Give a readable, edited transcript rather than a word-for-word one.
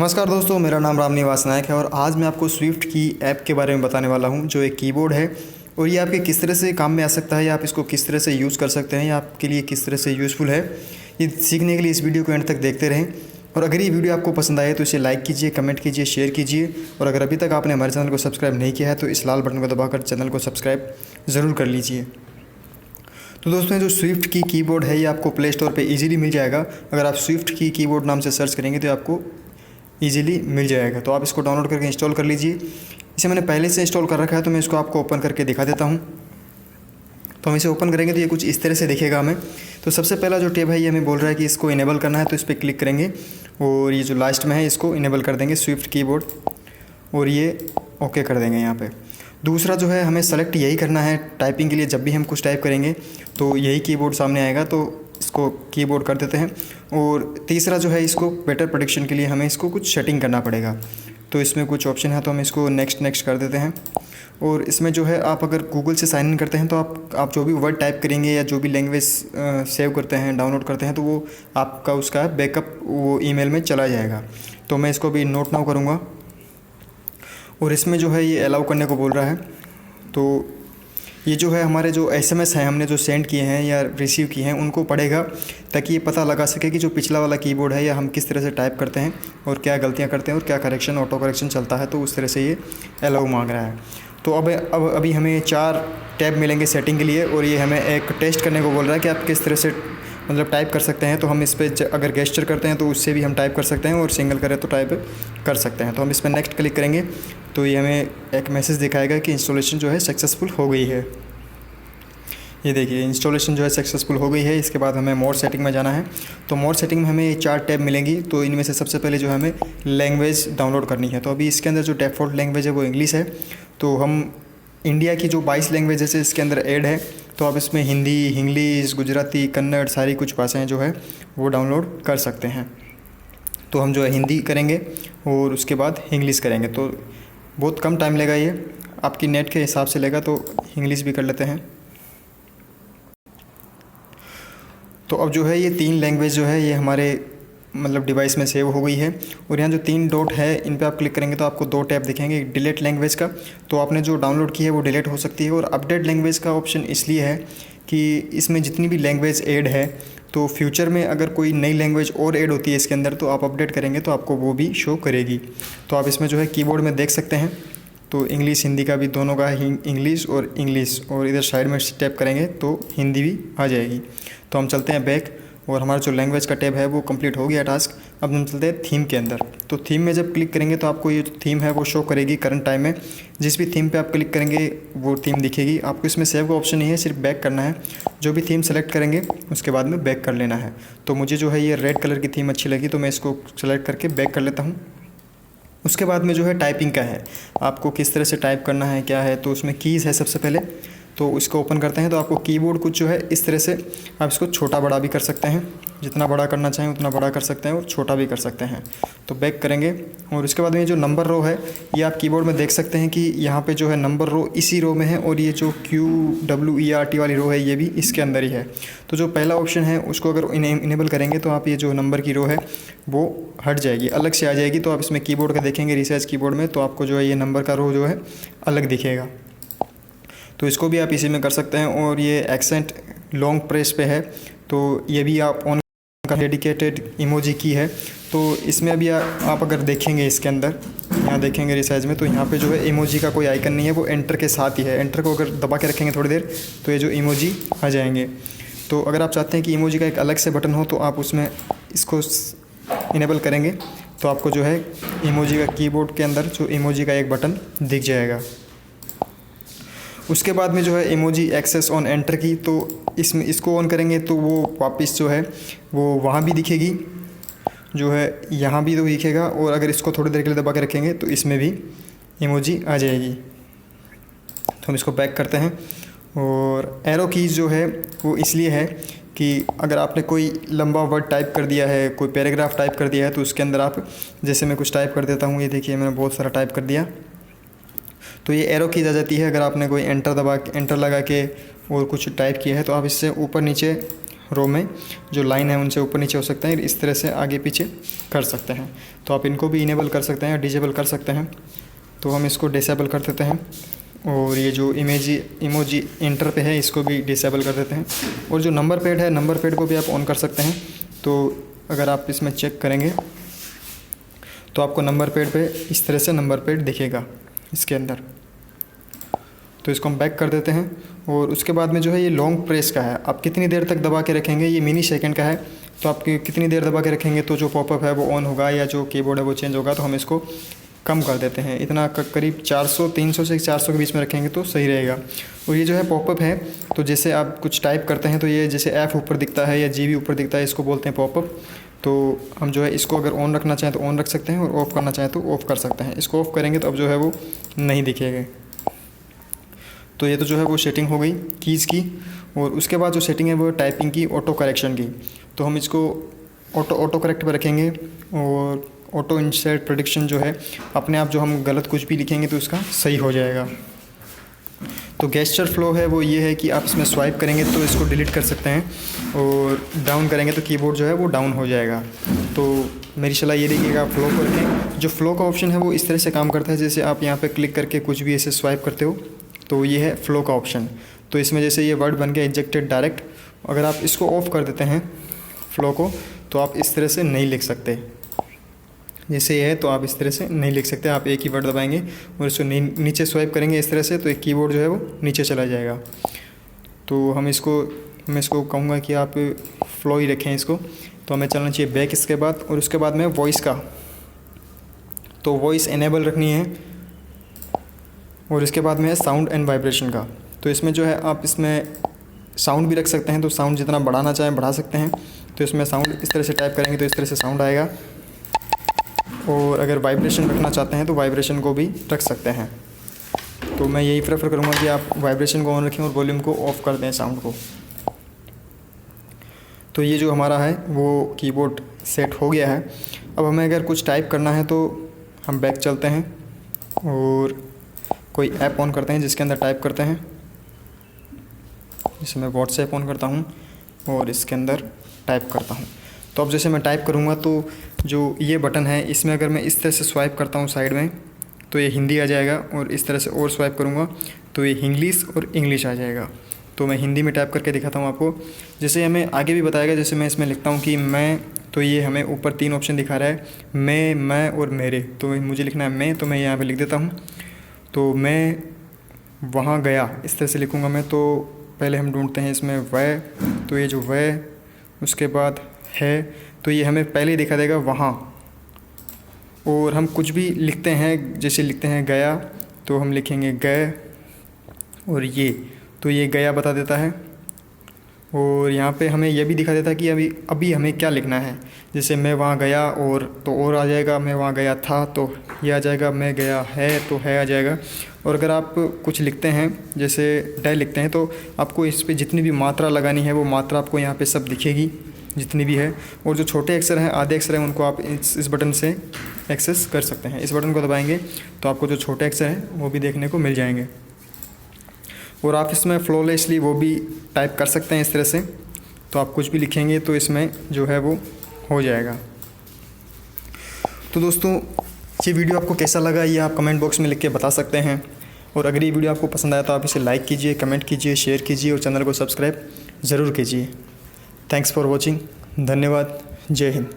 नमस्कार दोस्तों, मेरा नाम रामनिवास नायक है और आज मैं आपको स्विफ्ट की ऐप के बारे में बताने वाला हूं, जो एक कीबोर्ड है और ये आपके किस तरह से काम में आ सकता है या आप इसको किस तरह से यूज़ कर सकते हैं या आपके लिए किस तरह से यूज़फुल है। ये सीखने के लिए इस वीडियो को एंड तक देखते रहें और अगर ये वीडियो आपको पसंद आए तो इसे लाइक कीजिए, कमेंट कीजिए, शेयर कीजिए और अगर अभी तक आपने हमारे चैनल को सब्सक्राइब नहीं किया है तो इस लाल बटन को दबाकर चैनल को सब्सक्राइब ज़रूर कर लीजिए। तो दोस्तों, जो स्विफ्ट की कीबोर्ड है ये आपको प्ले स्टोर पे इजीली मिल जाएगा। अगर आप स्विफ्ट की कीबोर्ड नाम से सर्च करेंगे तो आपको इजीली मिल जाएगा। तो आप इसको डाउनलोड करके इंस्टॉल कर लीजिए। इसे मैंने पहले से इंस्टॉल कर रखा है तो मैं इसको आपको ओपन करके दिखा देता हूँ। तो हम इसे ओपन करेंगे तो ये कुछ इस तरह से दिखेगा हमें। तो सबसे पहला जो टैब है ये हमें बोल रहा है कि इसको इनेबल करना है, तो इस पर क्लिक करेंगे और ये जो लास्ट में है इसको इनेबल कर देंगे स्विफ्ट कीबोर्ड और ये ओके कर देंगे यहाँ पे। दूसरा जो है हमें सेलेक्ट यही करना है टाइपिंग के लिए, जब भी हम कुछ टाइप करेंगे तो यही कीबोर्ड सामने आएगा, तो इसको कीबोर्ड कर देते हैं। और तीसरा जो है इसको बेटर प्रेडिक्शन के लिए हमें इसको कुछ सेटिंग करना पड़ेगा, तो इसमें कुछ ऑप्शन है तो हम इसको नेक्स्ट कर देते हैं। और इसमें जो है आप अगर गूगल से साइन इन करते हैं तो आप जो भी वर्ड टाइप करेंगे या जो भी लैंग्वेज सेव करते हैं, डाउनलोड करते हैं, तो वो आपका उसका बैकअप वो ईमेल में चला जाएगा। तो मैं इसको भी नोट नाउ करूँगा और इसमें जो है ये अलाउ करने को बोल रहा है। तो ये जो है हमारे जो एसएमएस हैं हमने जो सेंड किए हैं या रिसीव किए हैं उनको पढ़ेगा, ताकि ये पता लगा सके कि जो पिछला वाला कीबोर्ड है या हम किस तरह से टाइप करते हैं और क्या गलतियां करते हैं और क्या करेक्शन ऑटो करेक्शन चलता है। तो उस तरह से ये अलाउ मांग रहा है। तो अब अभी हमें 4 टैब मिलेंगे सेटिंग के लिए और ये हमें एक टेस्ट करने को बोल रहा है कि आप किस तरह से मतलब टाइप कर सकते हैं। तो हम इस पर अगर गेस्चर करते हैं तो उससे भी हम टाइप कर सकते हैं और सिंगल करें तो टाइप कर सकते हैं। तो हम इस पर नेक्स्ट क्लिक करेंगे तो ये हमें एक मैसेज दिखाएगा कि इंस्टॉलेशन जो है सक्सेसफुल हो गई है। ये देखिए इंस्टॉलेशन जो है सक्सेसफुल हो गई है। इसके बाद हमें मोर सेटिंग में जाना है। तो मोर सेटिंग में हमें ये 4 टैब मिलेंगी। तो इनमें से सबसे पहले जो हमें लैंग्वेज डाउनलोड करनी है। तो अभी इसके अंदर जो डिफ़ॉल्ट लैंग्वेज है वो इंग्लिश है। तो हम इंडिया की जो 22 लैंग्वेजेस है इसके अंदर ऐड है, तो आप इसमें हिंदी, इंग्लिश, गुजराती, कन्नड़ सारी कुछ भाषाएँ जो है वो डाउनलोड कर सकते हैं। तो हम जो है हिंदी करेंगे और उसके बाद इंग्लिश करेंगे। तो बहुत कम टाइम लेगा, ये आपकी नेट के हिसाब से लेगा। तो इंग्लिश भी कर लेते हैं। तो अब जो है ये 3 लैंग्वेज जो है ये हमारे मतलब डिवाइस में सेव हो गई है। और यहाँ जो 3 डॉट है इन पे आप क्लिक करेंगे तो आपको 2 टैब दिखेंगे, एक डिलीट लैंग्वेज का, तो आपने जो डाउनलोड की है वो डिलीट हो सकती है। और अपडेट लैंग्वेज का ऑप्शन इसलिए है कि इसमें जितनी भी लैंग्वेज ऐड है तो फ्यूचर में अगर कोई नई लैंग्वेज और ऐड होती है इसके अंदर तो आप अपडेट करेंगे तो आपको वो भी शो करेगी। तो आप इसमें जो है कीबोर्ड में देख सकते हैं, तो इंग्लिश हिंदी का भी दोनों का इंग्लिश और इधर साइड में टैप करेंगे तो हिंदी भी आ जाएगी। तो हम चलते हैं बैक और हमारा जो लैंग्वेज का टैब है वो कंप्लीट हो गया टास्क। अब हम चलते हैं थीम के अंदर। तो थीम में जब क्लिक करेंगे तो आपको ये जो थीम है वो शो करेगी करंट टाइम में। जिस भी थीम पे आप क्लिक करेंगे वो थीम दिखेगी। आपको इसमें सेव का ऑप्शन नहीं है, सिर्फ बैक करना है। जो भी थीम सेलेक्ट करेंगे उसके बाद में बैक कर लेना है। तो मुझे जो है ये रेड कलर की थीम अच्छी लगी तो मैं इसको सेलेक्ट करके बैक कर लेता हूँ। उसके बाद में जो है टाइपिंग का है, आपको किस तरह से टाइप करना है क्या है। तो उसमें कीज़ है सबसे पहले, तो इसको ओपन करते हैं। तो आपको कीबोर्ड कुछ जो है इस तरह से आप इसको छोटा बड़ा भी कर सकते हैं, जितना बड़ा करना चाहें उतना बड़ा कर सकते हैं और छोटा भी कर सकते हैं। तो बैक करेंगे और उसके बाद में जो नंबर रो है ये आप कीबोर्ड में देख सकते हैं कि यहाँ पे जो है नंबर रो इसी रो में है और ये जो QWERT वाली रो है ये भी इसके अंदर ही है। तो जो पहला ऑप्शन है उसको अगर इनेबल करेंगे तो आप ये जो नंबर की रो है वो हट जाएगी, अलग से आ जाएगी। तो आप इसमें कीबोर्ड का देखेंगे रिसर्च कीबोर्ड में तो आपको जो है ये नंबर का रो जो है अलग दिखेगा। तो इसको भी आप इसी में कर सकते हैं। और ये एक्सेंट लॉन्ग प्रेस पे है तो ये भी आप ऑन का डेडिकेटेड इमोजी की है। तो इसमें अभी आप अगर देखेंगे इसके अंदर यहाँ देखेंगे रिसाइज में तो यहाँ पे जो है इमोजी का कोई आइकन नहीं है, वो एंटर के साथ ही है। एंटर को अगर दबा के रखेंगे थोड़ी देर तो ये जो इमोजी आ जाएंगे। तो अगर आप चाहते हैं कि इमोजी का एक अलग से बटन हो तो आप उसमें इसको इनेबल करेंगे तो आपको जो है इमोजी का कीबोर्ड के अंदर जो इमोजी का एक बटन दिख जाएगा। उसके बाद में जो है इमोजी एक्सेस ऑन एंटर की, तो इसमें इसको ऑन करेंगे तो वो वापस जो है वो वहाँ भी दिखेगी, जो है यहाँ भी तो दिखेगा। और अगर इसको थोड़ी देर के लिए दबा के रखेंगे तो इसमें भी इमोजी आ जाएगी। तो हम इसको बैक करते हैं। और एरो कीज़ जो है वो इसलिए है कि अगर आपने कोई लंबा वर्ड टाइप कर दिया है, कोई पैराग्राफ टाइप कर दिया है तो उसके अंदर आप जैसे मैं कुछ टाइप कर देता हूँ, ये देखिए मैंने बहुत सारा टाइप कर दिया, तो ये एरो कीज़ आ जाती है। अगर आपने कोई एंटर लगा के और कुछ टाइप किया है तो आप इससे ऊपर नीचे रो में जो लाइन है उनसे ऊपर नीचे हो सकते हैं, इस तरह से आगे पीछे कर सकते हैं। तो आप इनको भी इनेबल कर सकते हैं, डिजेबल कर सकते हैं। तो हम इसको डिसेबल कर देते हैं और ये जो इमोजी इंटर पे है इसको भी डिसेबल कर देते हैं। और जो नंबर पैड है, नंबर पैड को भी आप ऑन कर सकते हैं। तो अगर आप इसमें चेक करेंगे तो आपको नंबर पैड पे इस तरह से नंबर पैड दिखेगा इसके अंदर। तो इसको हम बैक कर देते हैं और उसके बाद में जो है ये लॉन्ग प्रेस का है, आप कितनी देर तक दबा के रखेंगे, ये मिनी सेकंड का है। तो आप कितनी देर दबा के रखेंगे तो जो पॉपअप है वो ऑन होगा या जो कीबोर्ड है वो चेंज होगा। तो हम इसको कम कर देते हैं, इतना करीब 300 से 400 के बीच में रखेंगे तो सही रहेगा। और ये जो है पॉपअप है, तो जैसे आप कुछ टाइप करते हैं तो ये जैसे F ऊपर दिखता है या G भी ऊपर दिखता है, इसको बोलते हैं पॉपअप। तो हम जो है इसको अगर ऑन रखना चाहें तो ऑन रख सकते हैं और ऑफ़ करना चाहें तो ऑफ़ कर सकते हैं। इसको ऑफ़ करेंगे तो अब जो है वो नहीं दिखेगा। तो ये तो जो है वो सेटिंग हो गई कीज़ की। और उसके बाद जो सेटिंग है वो टाइपिंग की, ऑटो करेक्शन की। तो हम इसको ऑटो करेक्ट पर रखेंगे और ऑटो इंसर्ट प्रेडिक्शन जो है अपने आप जो हम गलत कुछ भी लिखेंगे तो उसका सही हो जाएगा। तो गेस्चर फ्लो है वो ये है कि आप इसमें स्वाइप करेंगे तो इसको डिलीट कर सकते हैं और डाउन करेंगे तो कीबोर्ड जो है वो डाउन हो जाएगा। तो मेरी सलाह ये देखिएगा, फ्लो को रखें। जो फ्लो का ऑप्शन है वो इस तरह से काम करता है, जैसे आप यहाँ पे क्लिक करके कुछ भी ऐसे स्वाइप करते हो तो ये है फ्लो का ऑप्शन। तो इसमें जैसे ये वर्ड बन गया इजेक्टेड डायरेक्ट, अगर आप इसको ऑफ़ कर देते हैं फ्लो को तो आप इस तरह से नहीं लिख सकते। जैसे ये है तो आप इस तरह से नहीं लिख सकते, आप एक ही वर्ड दबाएंगे और इसको नीचे स्वाइप करेंगे इस तरह से तो एक कीबोर्ड जो है वो नीचे चला जाएगा। तो मैं इसको कहूँगा कि आप फ्लो ही रखें इसको। तो हमें चलना चाहिए बैक इसके बाद, और उसके बाद में वॉइस का, तो वॉइस इनेबल रखनी है। और इसके बाद में है साउंड एंड वाइब्रेशन का। तो इसमें जो है आप इसमें साउंड भी रख सकते हैं, तो साउंड जितना बढ़ाना चाहें बढ़ा सकते हैं। तो इसमें साउंड इस तरह से टाइप करेंगे तो इस तरह से साउंड आएगा। और अगर वाइब्रेशन रखना चाहते हैं तो वाइब्रेशन को भी रख सकते हैं। तो मैं यही प्रेफर करूँगा कि आप वाइब्रेशन को ऑन रखें और वॉल्यूम को ऑफ़ कर दें साउंड को। तो ये जो हमारा है वो कीबोर्ड सेट हो गया है। अब हमें अगर कुछ टाइप करना है तो हम बैक चलते हैं और कोई ऐप ऑन करते हैं जिसके अंदर टाइप करते हैं। जैसे मैं व्हाट्सएप ऑन करता हूँ और इसके अंदर टाइप करता हूँ। तो अब जैसे मैं टाइप करूँगा तो जो ये बटन है इसमें अगर मैं इस तरह से स्वाइप करता हूँ साइड में तो ये हिंदी आ जाएगा, और इस तरह से और स्वाइप करूँगा तो ये इंग्लिश और इंग्लिश आ जाएगा। तो मैं हिंदी में टाइप करके दिखाता हूँ आपको। जैसे हमें आगे भी बताएगा, जैसे मैं इसमें लिखता हूँ कि मैं, तो ये हमें ऊपर 3 ऑप्शन दिखा रहा है, मैं और मेरे। तो मुझे लिखना है मैं, तो मैं यहाँ पर लिख देता हूँ। तो मैं वहाँ गया इस तरह से लिखूँगा मैं। तो पहले हम ढूंढते हैं इसमें वह, तो ये जो वह, उसके बाद है, तो ये हमें पहले ही दिखा देगा वहाँ। और हम कुछ भी लिखते हैं, जैसे लिखते हैं गया तो हम लिखेंगे गए, और ये तो ये गया बता देता है। और यहाँ पे हमें यह भी दिखा देता है कि अभी हमें क्या लिखना है। जैसे मैं वहाँ गया और आ जाएगा, मैं वहाँ गया था तो ये आ जाएगा, मैं गया है तो है आ जाएगा। और अगर आप कुछ लिखते हैं जैसे डे लिखते हैं तो आपको इस पे जितनी भी मात्रा लगानी है वो मात्रा आपको यहाँ पे सब दिखेगी जितनी भी है। और जो छोटे अक्षर हैं, आधे अक्षर हैं, उनको आप इस बटन से एक्सेस कर सकते हैं। इस बटन को दबाएंगे तो आपको जो छोटे अक्षर हैं वो भी देखने को मिल जाएंगे। और आप इसमें फ्लॉलेसली वो भी टाइप कर सकते हैं इस तरह से। तो आप कुछ भी लिखेंगे तो इसमें जो है वो हो जाएगा। तो दोस्तों ये वीडियो आपको कैसा लगा ये आप कमेंट बॉक्स में लिख के बता सकते हैं। और अगर ये वीडियो आपको पसंद आया तो आप इसे लाइक कीजिए, कमेंट कीजिए, शेयर कीजिए और चैनल को सब्सक्राइब ज़रूर कीजिए। Thanks for watching. धन्यवाद। जय हिंद।